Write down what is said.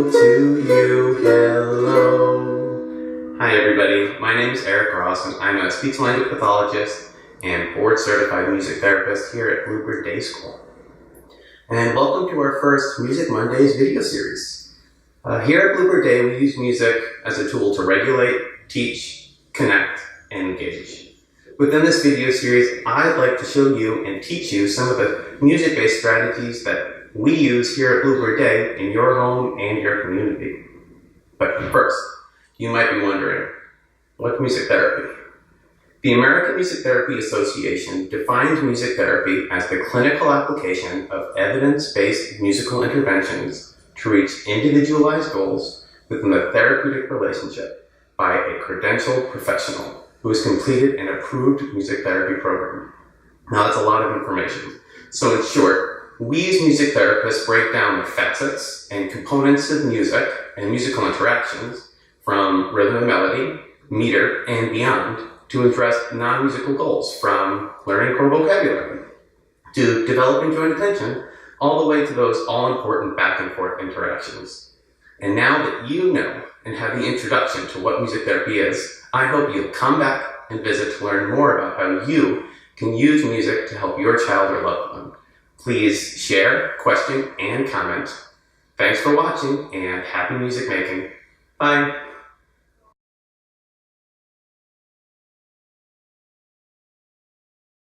to you, hello. Hi everybody, my name is Eric Ross and I'm a speech-language pathologist and board-certified music therapist here at Bluebird Day School. And welcome to our first Music Mondays video series. Here at Bluebird Day, we use music as a tool to regulate, teach, connect, and engage. Within this video series, I'd like to show you and teach you some of the music-based strategies that we use here at Bluebird Day in your home and your community. But first, you might be wondering, what's music therapy? The American Music Therapy Association defines music therapy as the clinical application of evidence-based musical interventions to reach individualized goals within a therapeutic relationship by a credentialed professional who has completed an approved music therapy program. Now that's a lot of information. So in short, we as music therapists break down the facets and components of music and musical interactions from rhythm and melody, meter, and beyond to address non-musical goals from learning core vocabulary to developing joint attention all the way to those all-important back and forth interactions. And now that you know and have the introduction to what music therapy is, I hope you'll come back and visit to learn more about how you can use music to help your child or loved one. Please share, question, and comment. Thanks for watching, and happy music making. Bye.